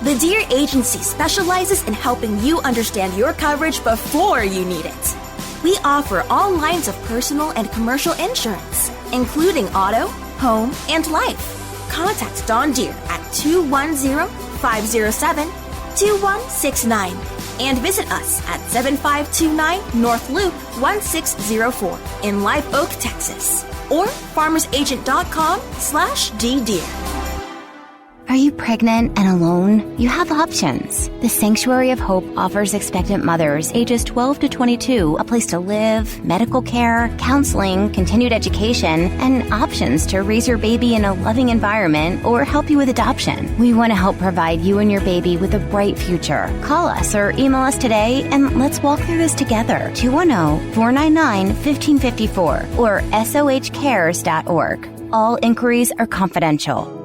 The Dear Agency specializes in helping you understand your coverage before you need it. We offer all lines of personal and commercial insurance, including auto, home, and life. Contact Dawn Deere at 210-507-2169 and visit us at 7529 North Loop 1604 in Live Oak, Texas, or farmersagent.com/ddeer. Are you pregnant and alone? You have options. The Sanctuary of Hope offers expectant mothers ages 12 to 22 a place to live, medical care, counseling, continued education, and options to raise your baby in a loving environment or help you with adoption. We want to help provide you and your baby with a bright future. Call us or email us today and let's walk through this together. 210-499-1554 or sohcares.org. All inquiries are confidential.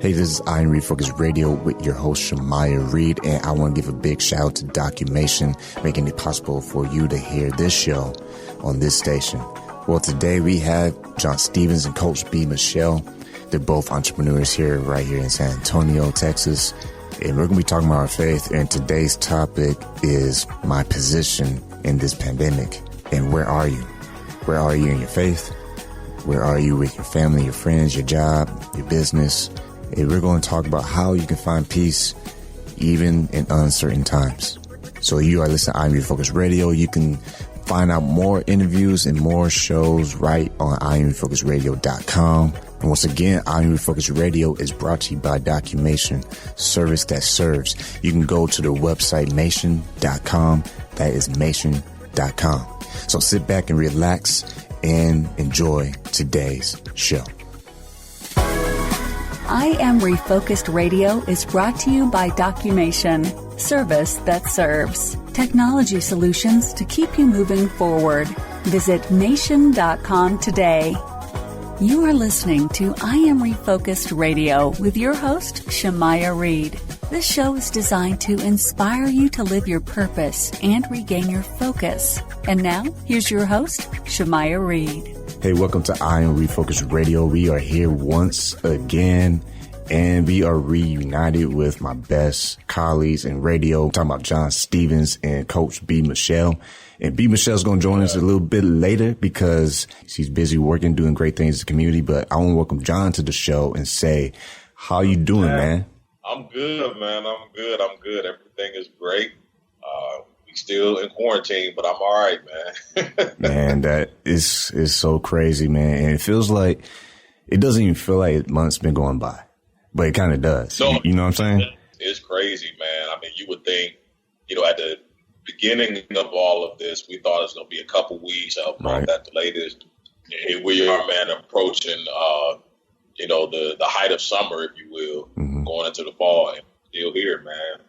Hey, this is I Am Refocused Radio with your host, Shamaya Reed, and I want to give a big shout out to Documation, making it possible for you to hear this show on this station. Well, today we have John Stevens and Coach B, Michele. They're both entrepreneurs right here in San Antonio, Texas, and we're going to be talking about our faith, and today's topic is my position in this pandemic. And where are you? Where are you in your faith? Where are you with your family, your friends, your job, your business? And we're going to talk about how you can find peace even in uncertain times. So you are listening to I Am Refocused Radio. You can find out more interviews and more shows right on IamRefocusedRadio.com. And once again, I Am Refocused Radio is brought to you by Documation, service that serves. You can go to the website Mation.com. That is Mation.com. So sit back and relax and enjoy today's show. I Am Refocused Radio is brought to you by Documation, service that serves. Technology solutions to keep you moving forward. Visit Nation.com today. You are listening to I Am Refocused Radio with your host, Shamaya Reed. This show is designed to inspire you to live your purpose and regain your focus. And now, here's your host, Shamaya Reed. Hey, welcome to I Am Refocused Radio. We are here once again, and we are reunited with my best colleagues in radio. I'm talking about John Stevens and Coach B, Michele. And B, Michelle's going to join us a little bit later because she's busy working, doing great things in the community. But I want to welcome John to the show and say, how you doing, man? I'm good, man. I'm good. Everything is great. Still in quarantine, but I'm all right, man. Man, that is so crazy, man. And it feels like, it doesn't even feel like months been going by, but it kind of does. So, you know what I'm saying? It's crazy, man. I mean, you would think, at the beginning of all of this, we thought it was going to be a couple weeks, a month at the latest. And here we are, man, approaching, the height of summer, if you will, going into the fall, and still here, man.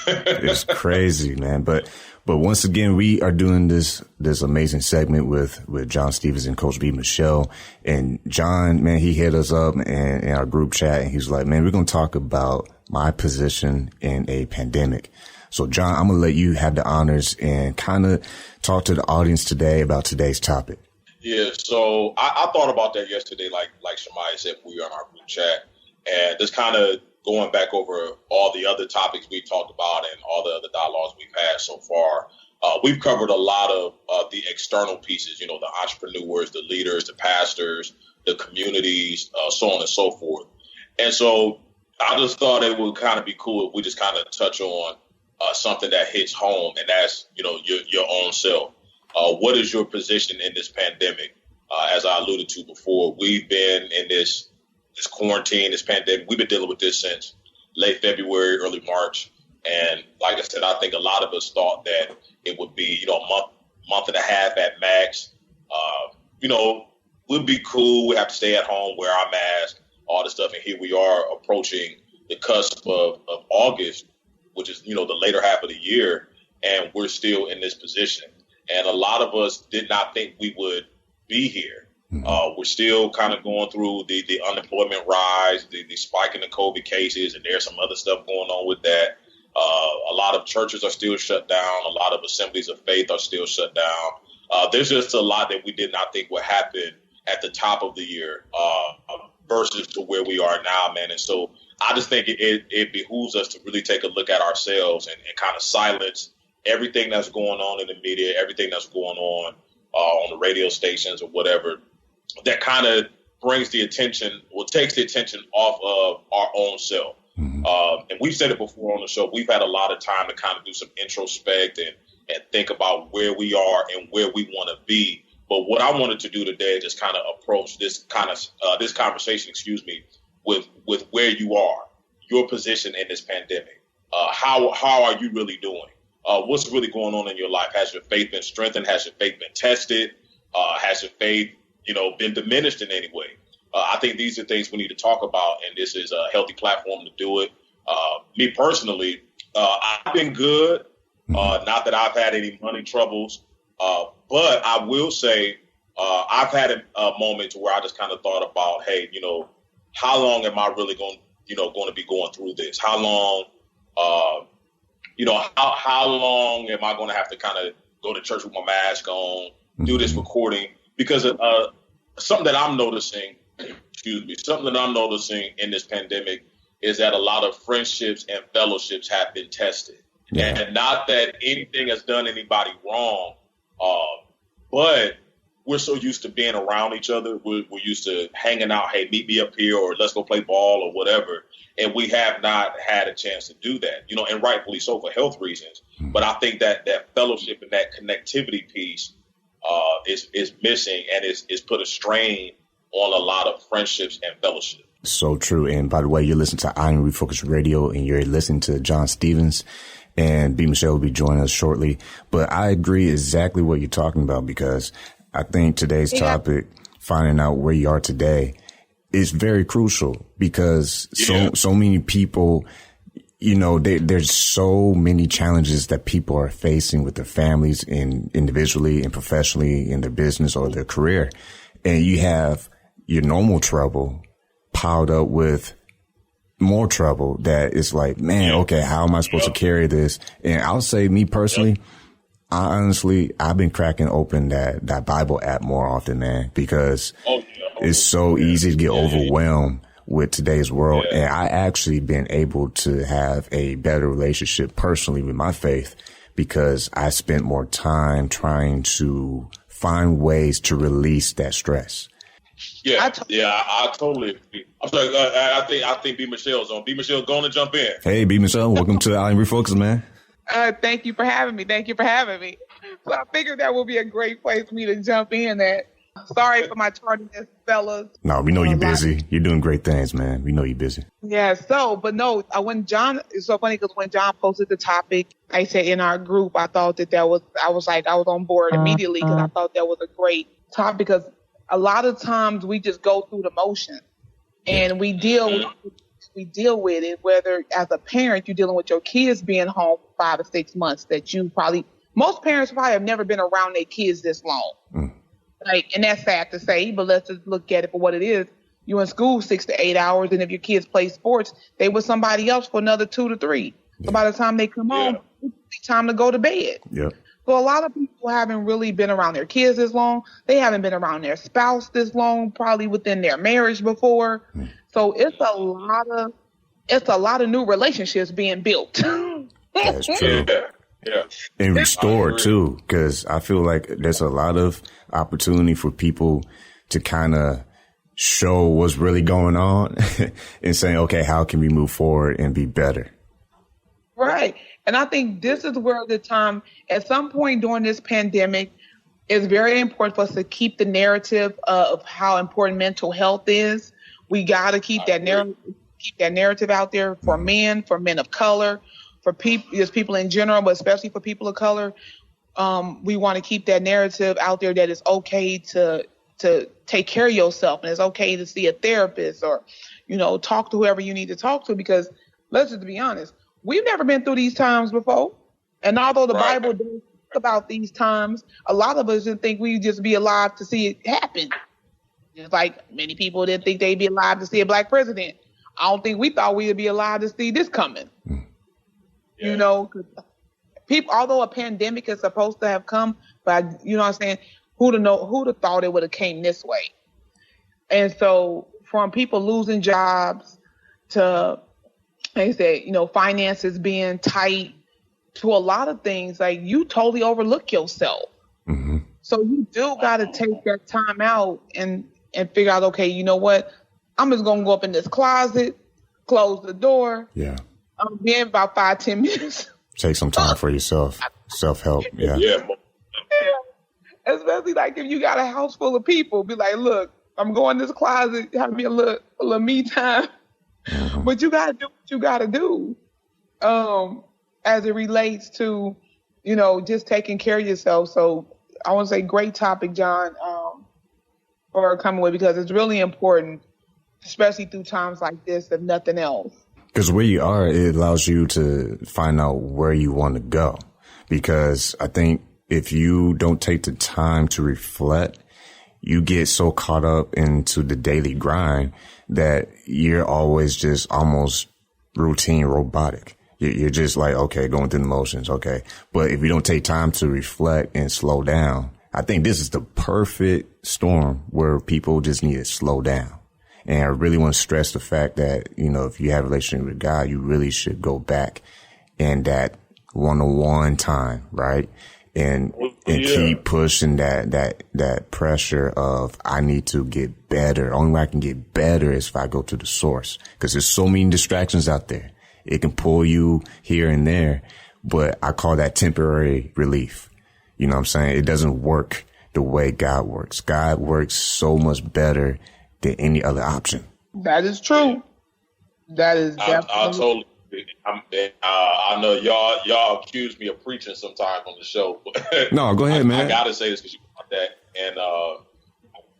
It's crazy, man. But once again, we are doing this amazing segment with John Stevens and Coach B, Michele. And John, man, he hit us up in our group chat, and he was like, man, we're going to talk about my position in a pandemic. So, John, I'm going to let you have the honors and kind of talk to the audience today about today's topic. Yeah, so I thought about that yesterday, like Shamaya said, we were on our group chat, and just kind of going back over all the other topics we talked about and all the other dialogues we've had so far. We've covered a lot of the external pieces, the entrepreneurs, the leaders, the pastors, the communities, so on and so forth. And so I just thought it would kind of be cool if we just kind of touch on something that hits home, and that's, your own self. What is your position in this pandemic? As I alluded to before, we've been in this quarantine, this pandemic. We've been dealing with this since late February, early March. And like I said, I think a lot of us thought that it would be, a month and a half at max. We'll be cool. We have to stay at home, wear our mask, all this stuff. And here we are approaching the cusp of August, which is, the later half of the year. And we're still in this position. And a lot of us did not think we would be here. We're still kind of going through the unemployment rise, the spike in the COVID cases, and there's some other stuff going on with that. A lot of churches are still shut down. A lot of assemblies of faith are still shut down. There's just a lot that we did not think would happen at the top of the year versus to where we are now, man. And so I just think it behooves us to really take a look at ourselves and kind of silence everything that's going on in the media, everything that's going on the radio stations or whatever, that kind of brings the attention or takes the attention off of our own self. Mm-hmm. And we've said it before on the show, we've had a lot of time to kind of do some introspect and think about where we are and where we want to be. But what I wanted to do today is just kind of approach this this conversation, with where you are, your position in this pandemic. How are you really doing? What's really going on in your life? Has your faith been strengthened? Has your faith been tested? Has your faith, been diminished in any way? I think these are things we need to talk about, and this is a healthy platform to do it. Me personally, I've been good. Not that I've had any money troubles, but I will say I've had a moment where I just kind of thought about, hey, how long am I really going to be going through this? How long, how long am I going to have to kind of go to church with my mask on, do this recording? Because something that I'm noticing in this pandemic is that a lot of friendships and fellowships have been tested. Yeah. And not that anything has done anybody wrong, but we're so used to being around each other. We're used to hanging out. Hey, meet me up here, or let's go play ball or whatever. And we have not had a chance to do that, and rightfully so for health reasons. But I think that fellowship and that connectivity piece is missing, and is put a strain on a lot of friendships and fellowship. So true. And by the way, you're listening to Iron Refocus Radio, and you're listening to John Stevens, and Michele will be joining us shortly. But I agree exactly what you're talking about, because I think today's topic, finding out where you are today, is very crucial, because so many people, there's so many challenges that people are facing with their families and individually and professionally in their business or their career. And you have your normal trouble piled up with more trouble that it's like, man, okay, how am I supposed to carry this? And I'll say, me personally, I've been cracking open that Bible app more often, man, because it's so easy to get overwhelmed with today's world. And I actually been able to have a better relationship personally with my faith, because I spent more time trying to find ways to release that stress. I totally agree. I'm sorry. I think B. Michelle's on. B. Michelle, going to jump in. Hey, B. Michelle, welcome to Iron Refocus, man. Thank you for having me. So I figured that would be a great place for me to jump in at. Sorry for my tardiness, fellas. No, we know you're busy. You're doing great things, man. We know you're busy. Yeah, it's so funny because when John posted the topic, I said in our group, I thought that I was on board immediately, because I thought that was a great topic, because a lot of times we just go through the motions and we deal with it, whether as a parent, you're dealing with your kids being home for 5 or 6 months, that most parents probably have never been around their kids this long. And that's sad to say, but let's just look at it for what it is. You're in school 6 to 8 hours, and if your kids play sports, they with somebody else for another 2 to 3. So by the time they come home, it's time to go to bed. Yeah. So a lot of people haven't really been around their kids this long. They haven't been around their spouse this long, probably within their marriage before. So it's a lot of new relationships being built. That's true. Yeah. And restored too, because I feel like there's a lot of opportunity for people to kind of show what's really going on and saying, okay, how can we move forward and be better? Right. And I think this is where the time, at some point during this pandemic, it's very important for us to keep the narrative of how important mental health is. We got to keep that narrative out there for men of color, for people in general, but especially for people of color. We want to keep that narrative out there that it's okay to take care of yourself, and it's okay to see a therapist or, talk to whoever you need to talk to, because let's just be honest, we've never been through these times before. And although the Bible does talk about these times, a lot of us didn't think we'd just be alive to see it happen. Just like many people didn't think they'd be alive to see a black president. I don't think we thought we'd be alive to see this coming. People, although a pandemic is supposed to have come, but you know what I'm saying, who'd have thought it would have came this way? And so from people losing jobs to like I said, finances being tight, to a lot of things, like you totally overlook yourself. Mm-hmm. So you do got to take that time out and figure out, okay, you know what? I'm just going to go up in this closet, close the door. Yeah. I'm being about 5-10 minutes. Take some time for yourself. Self-help. Yeah. Yeah. Especially like if you got a house full of people, be like, look, I'm going in this closet, have me a little me time. Mm-hmm. But you got to do what you got to do. As it relates to, just taking care of yourself. So I want to say great topic, John, for coming with, because it's really important, especially through times like this, if nothing else. Because where you are, it allows you to find out where you want to go. Because I think if you don't take the time to reflect, you get so caught up into the daily grind that you're always just almost routine, robotic. You're just like, okay, going through the motions. Okay. But if you don't take time to reflect and slow down, I think this is the perfect storm where people just need to slow down. And I really want to stress the fact that, if you have a relationship with God, you really should go back in that one-on-one time, right? And keep pushing that pressure of, I need to get better. Only way I can get better is if I go to the source, because there's so many distractions out there. It can pull you here and there, but I call that temporary relief. You know what I'm saying? It doesn't work the way God works. God works so much better than any other option. That is true. That is definitely. I totally agree. I know y'all accuse me of preaching sometimes on the show. No, go ahead, man. I gotta say this because you want that. And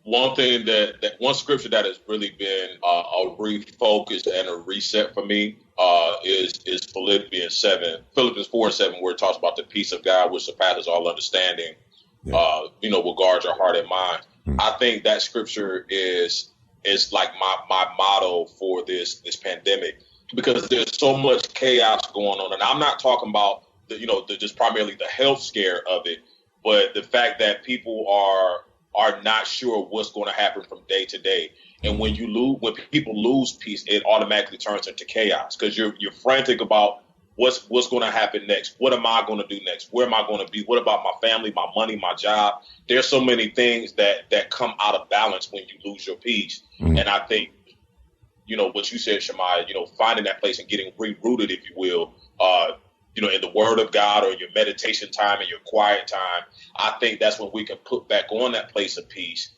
one thing that one scripture that has really been a refocus and a reset for me is Philippians 4:7, where it talks about the peace of God which surpasses all understanding. Yeah. Will guard your heart and mind. Mm-hmm. I think that scripture is like my motto for this pandemic, because there's so much chaos going on, and I'm not talking about just primarily the health scare of it, but the fact that people are not sure what's going to happen from day to day. And when people lose peace, it automatically turns into chaos, because you're frantic about what's going to happen next. What am I going to do next? Where am I going to be? What about my family, my money, my job? There's so many things that come out of balance when you lose your peace. Mm-hmm. And I think, what you said, Shemaiah, finding that place and getting rerooted, if you will, in the Word of God or your meditation time and your quiet time, I think that's when we can put back on that place of peace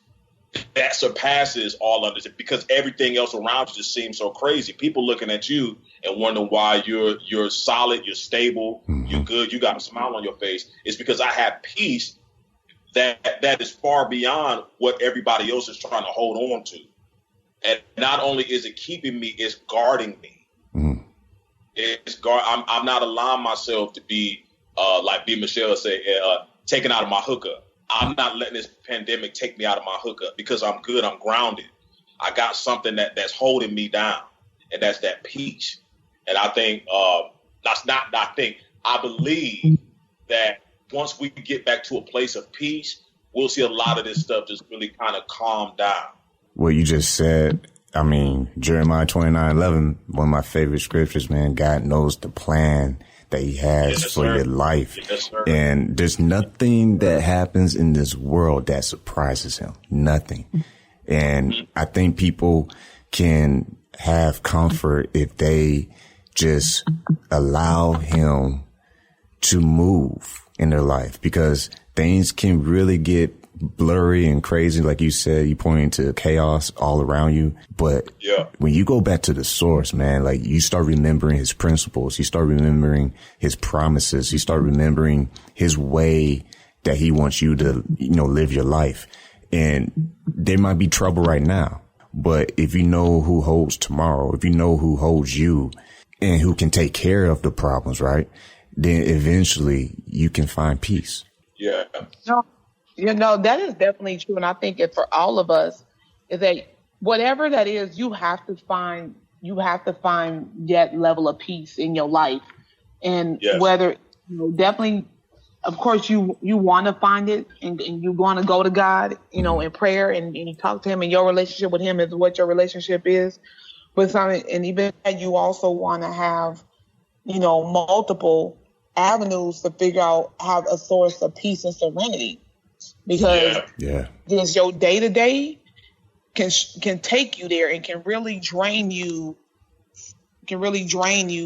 that surpasses all understanding, because everything else around you just seems so crazy. People looking at you and wondering why you're solid, you're stable, mm-hmm. you're good, you got a smile on your face. It's because I have peace that is far beyond what everybody else is trying to hold on to. And not only is it keeping me, it's guarding me. Mm-hmm. I'm not allowing myself to be like Michele say, taken out of my hookup. I'm not letting this pandemic take me out of my hookup, because I'm good. I'm grounded. I got something that's holding me down, and that's that peace. And I think I believe that once we get back to a place of peace, we'll see a lot of this stuff just really kind of calm down. What you just said, Jeremiah 29:11, one of my favorite scriptures, man. God knows the plan that he has for your life. Yes, and there's nothing that happens in this world that surprises him. Nothing. And I think people can have comfort if they just allow him to move in their life, because things can really get blurry and crazy. Like you said, you pointing to chaos all around you. But when you go back to the source, man, like you start remembering his principles, you start remembering his promises, you start remembering his way that he wants you to, live your life. And there might be trouble right now, but if you know who holds tomorrow, if you know who holds you and who can take care of the problems, right, then eventually you can find peace. Yeah. That is definitely true. And I think it for all of us is that whatever that is, you have to find that level of peace in your life. And whether, definitely, of course, you want to find it and you want to go to God, in prayer and you talk to him, and your relationship with him is what your relationship is. But something, and even that, you also want to have, multiple avenues to figure out, have a source of peace and serenity, because just your day to day can take you there and can really drain you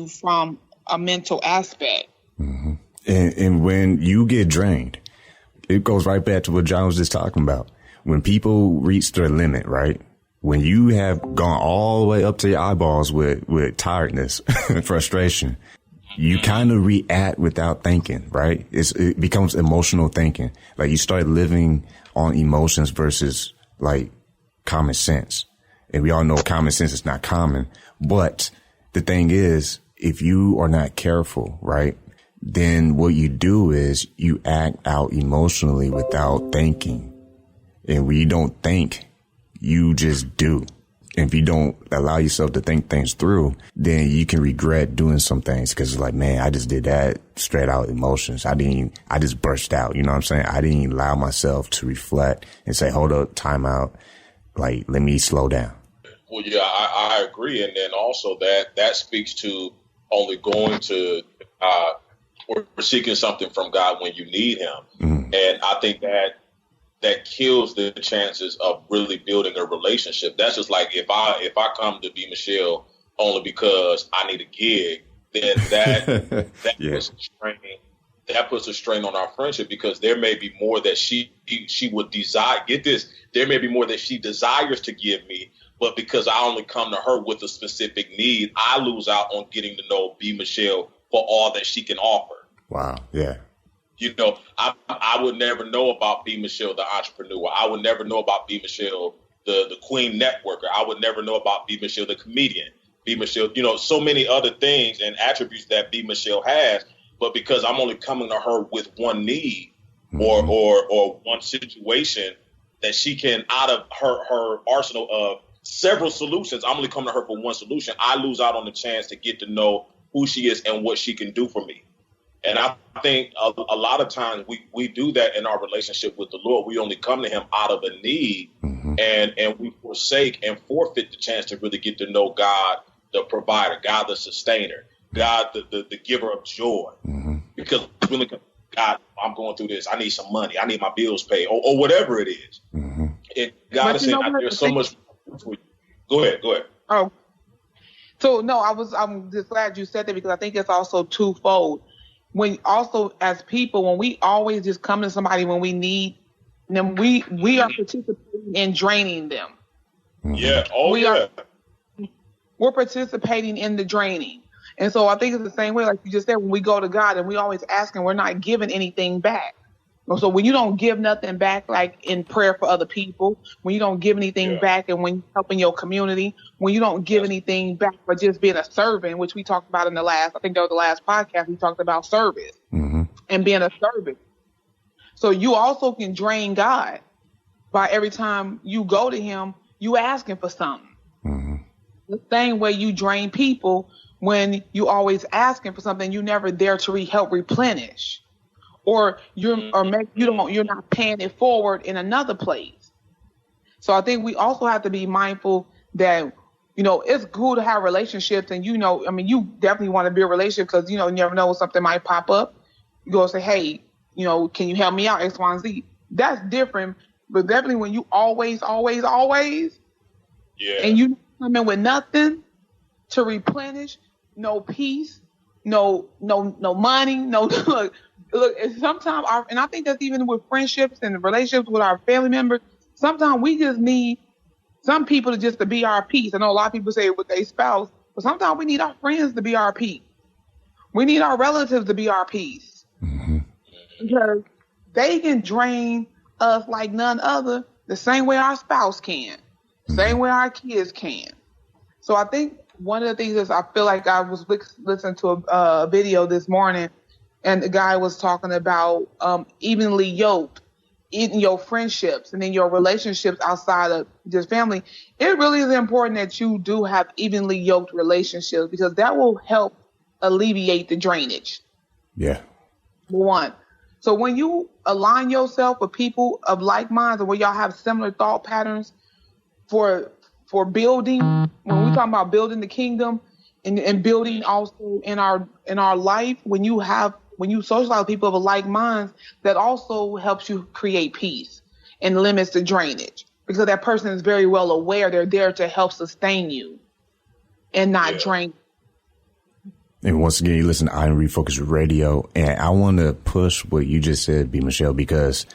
from a mental aspect. Mm-hmm. And when you get drained, it goes right back to what John was just talking about. When people reach their limit, right? When you have gone all the way up to your eyeballs with tiredness and frustration, you kind of react without thinking, right? It becomes emotional thinking. Like, you start living on emotions versus like common sense. And we all know common sense is not common. But the thing is, if you are not careful, right, then what you do is you act out emotionally without thinking. And when you don't think, you just do. And if you don't allow yourself to think things through, then you can regret doing some things, because it's like, man, I just did that straight out emotions. I just burst out. You know what I'm saying? I didn't allow myself to reflect and say, hold up, time out. Like, let me slow down. Well, yeah, I agree. And then also that speaks to only going to or seeking something from God when you need him. Mm-hmm. And I think that kills the chances of really building a relationship. That's just like if I come to be Michele only because I need a gig, then that puts a strain on our friendship, because there may be more that she would desire. Get this, there may be more that she desires to give me, but because I only come to her with a specific need, I lose out on getting to know B. Michele for all that she can offer. Wow. Yeah. I would never know about B. Michele, the entrepreneur. I would never know about B. Michele, the queen networker. I would never know about B. Michele, the comedian. B. Michele, so many other things and attributes that B. Michele has. But because I'm only coming to her with one need or one situation that she can, out of her arsenal of several solutions, I'm only coming to her for one solution. I lose out on the chance to get to know who she is and what she can do for me. And I think a lot of times we do that in our relationship with the Lord. We only come to him out of a need, and we forsake and forfeit the chance to really get to know God, the provider, God, the sustainer, God, the giver of joy. Mm-hmm. Because really, God, I'm going through this. I need some money. I need my bills paid, or whatever it is. Mm-hmm. And God is saying, there's so much for you. Go ahead. Oh, so no, I'm just glad you said that, because I think it's also twofold. When also as people, when we always just come to somebody when we need them, we are participating in draining them. Yeah. We're participating in the draining. And so I think it's the same way, like you just said, when we go to God and we always ask him, we're not giving anything back. So when you don't give nothing back, like in prayer for other people, when you don't give anything back, and when you're helping your community, when you don't give anything back for just being a servant, which we talked about in the last podcast, we talked about service and being a servant. So you also can drain God by every time you go to him, you asking for something. Mm-hmm. The same way you drain people when you always asking for something, you never there to help replenish. Or you're not paying it forward in another place. So I think we also have to be mindful that, it's cool to have relationships, and you definitely want to build a relationship, because you never know when something might pop up. You go say, hey, can you help me out, X, Y, and Z? That's different. But definitely when you always, and you come in with nothing to replenish, no peace, no money, no. Look, sometimes and I think that's even with friendships and relationships with our family members. Sometimes we just need some people to be our peace. I know a lot of people say it with their spouse, but sometimes we need our friends to be our peace. We need our relatives to be our peace, because they can drain us like none other, the same way our spouse can, the same way our kids can. So I think one of the things is, I feel like I was listening to a video this morning, and the guy was talking about evenly yoked in your friendships and in your relationships outside of just family. It really is important that you do have evenly yoked relationships, because that will help alleviate the drainage. Yeah. One. So when you align yourself with people of like minds, or where y'all have similar thought patterns for for building, when we talk about building the kingdom and building also in our life, when you socialize with people of like minds, that also helps you create peace and limits the drainage, because that person is very well aware they're there to help sustain you and not drain. And once again, you listen to Iron Refocus Radio, and I want to push what you just said, Michele, because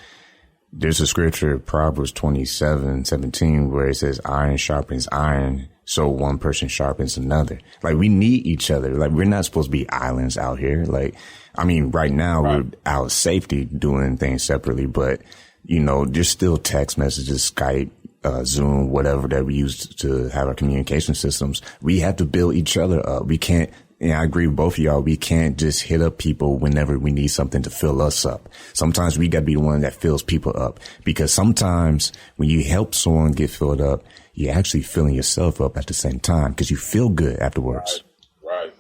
there's a scripture, Proverbs 27:17, where it says, iron sharpens iron, so one person sharpens another. Like, we need each other. Like, we're not supposed to be islands out here. Like, I mean, right now we're out of safety doing things separately, but, you know, there's still text messages, Skype, Zoom, whatever that we use to have our communication systems. We have to build each other up. We can't, and I agree with both of y'all, we can't just hit up people whenever we need something to fill us up. Sometimes we gotta be the one that fills people up, because sometimes when you help someone get filled up, you're actually filling yourself up at the same time, because you feel good afterwards. Right.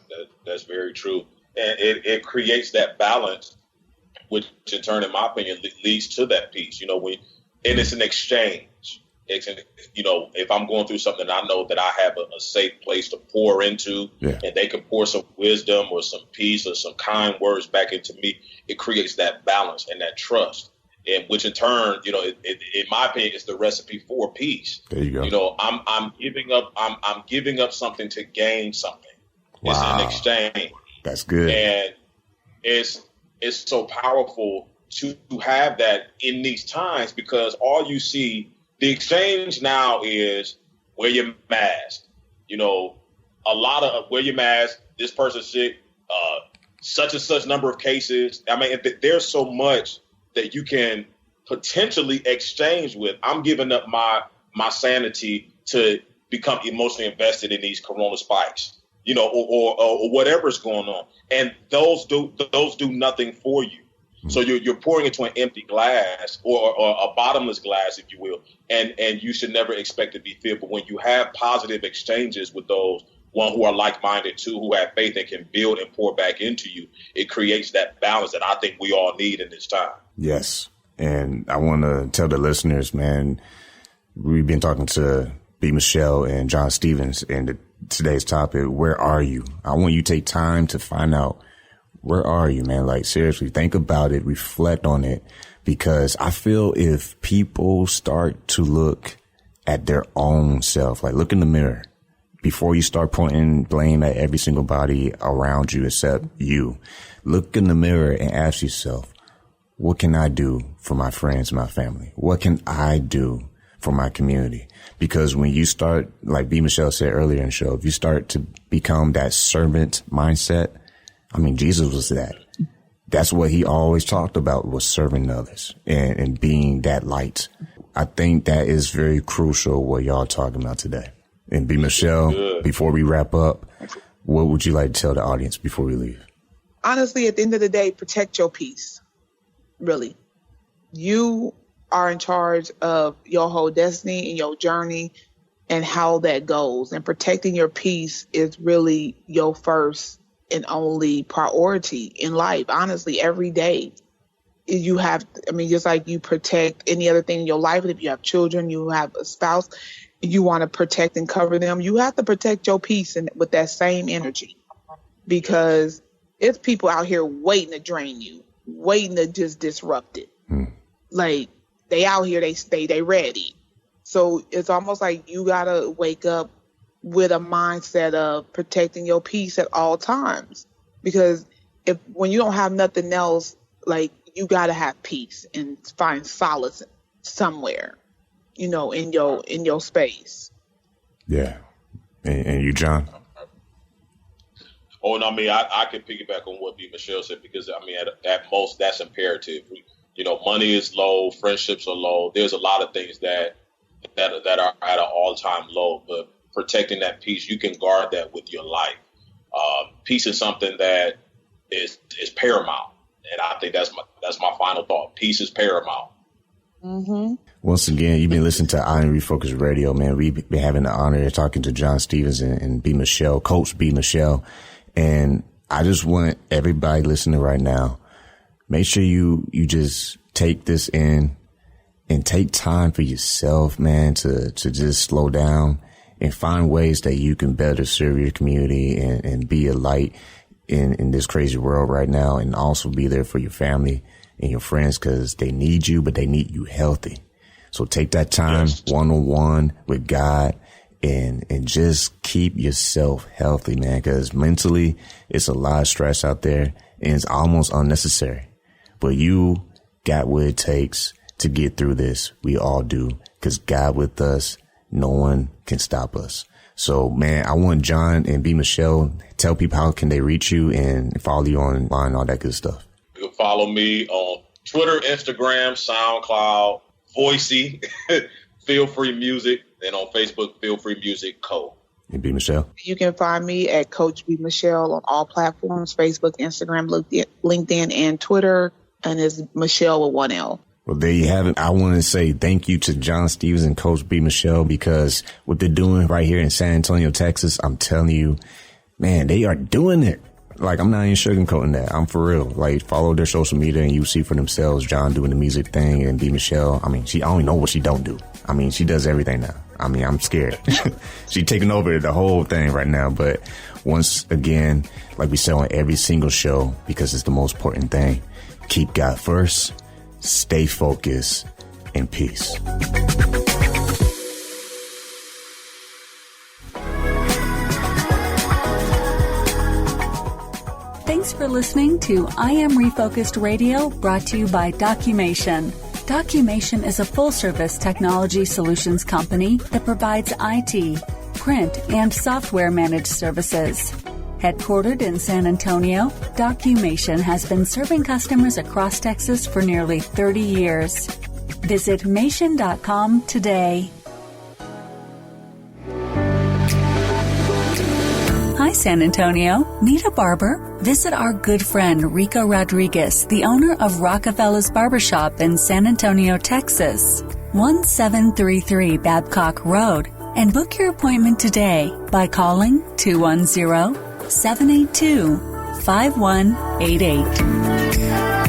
That's very true. And it creates that balance, which in turn, in my opinion, leads to that peace. You know, and it's an exchange. You know, if I'm going through something, I know that I have a safe place to pour into, and they can pour some wisdom or some peace or some kind words back into me. It creates that balance and that trust, and which in turn, you know, in my opinion, is the recipe for peace. There you go. You know, I'm giving up something to gain something. Wow. It's an exchange. That's good. And it's so powerful to have that in these times, because all you see. The exchange now is wear your mask. You know, a lot of wear your mask. This person's sick. Such and such number of cases. I mean, there's so much that you can potentially exchange with. I'm giving up my sanity to become emotionally invested in these corona spikes. You know, or whatever's going on, and those do nothing for you. So you're pouring into an empty glass or a bottomless glass, if you will, and you should never expect to be filled. But when you have positive exchanges with those, one, who are like-minded, two, who have faith and can build and pour back into you, it creates that balance that I think we all need in this time. Yes. And I want to tell the listeners, man, we've been talking to Michele and John Stevens, and today's topic, where are you? I want you to take time to find out, where are you, man? Like, seriously, think about it, reflect on it, because I feel if people start to look at their own self, like look in the mirror before you start pointing blame at every single body around you except you, look in the mirror and ask yourself, what can I do for my friends, my family? What can I do for my community? Because when you start, like Michele said earlier in the show, if you start to become that servant mindset, I mean, Jesus was that. That's what he always talked about, was serving others and being that light. I think that is very crucial what y'all talking about today. And Michele, before we wrap up, what would you like to tell the audience before we leave? Honestly, at the end of the day, protect your peace. Really. You are in charge of your whole destiny and your journey and how that goes. And protecting your peace is really your first and only priority in life. Honestly, every day you have, just like you protect any other thing in your life. If you have children, you have a spouse, you want to protect and cover them, you have to protect your peace and with that same energy, because it's people out here waiting to drain you, waiting to just disrupt it. Like, they out here, they ready. So it's almost like you gotta wake up with a mindset of protecting your peace at all times, because when you don't have nothing else, like, you gotta have peace and find solace somewhere, in your space. Yeah. And you, John? Oh, no, I can piggyback on what Michele said, because at most that's imperative. Money is low, friendships are low. There's a lot of things that are at an all-time low, but protecting that peace, you can guard that with your life. Peace is something that is paramount, and I think that's my final thought. Peace is paramount. Mm-hmm. Once again, you've been listening to Iron Refocus Radio, man. We've been having the honor of talking to John Stevens and Michele, Coach Michele, and I just want everybody listening right now, make sure you just take this in and take time for yourself, man, to just slow down and find ways that you can better serve your community and be a light in this crazy world right now, and also be there for your family and your friends, because they need you, but they need you healthy. So take that time one-on-one with God and just keep yourself healthy, man, because mentally it's a lot of stress out there and it's almost unnecessary. But you got what it takes to get through this. We all do, because God with us, no one can stop us. So, man, I want John and Michele, tell people how can they reach you and follow you online, all that good stuff. You can follow me on Twitter, Instagram, SoundCloud, Voicey, PhilFree Music, and on Facebook, PhilFree Music Co. And Michele? You can find me at Coach B. Michele on all platforms, Facebook, Instagram, LinkedIn, and Twitter, and it's Michele with 1 L. Well, there you have it. I want to say thank you to John Stevens and Coach B. Michele, because what they're doing right here in San Antonio, Texas, I'm telling you, man, they are doing it. Like, I'm not even sugarcoating that. I'm for real. Like, follow their social media and you see for themselves. John doing the music thing and B. Michele. I mean, I don't know what she don't do. I mean, she does everything now. I mean, I'm scared. She's taking over the whole thing right now. But once again, like we say on every single show, because it's the most important thing, keep God first, stay focused, and peace. Thanks for listening to I Am Refocused Radio, brought to you by Documation. Documation is a full-service technology solutions company that provides IT, print, and software managed services. Headquartered in San Antonio, Documation has been serving customers across Texas for nearly 30 years. Visit Mation.com today. Hi, San Antonio. Need a barber? Visit our good friend Rico Rodriguez, the owner of Rockefeller's Barbershop in San Antonio, Texas, 1733 Babcock Road, and book your appointment today by calling 210-782-5188.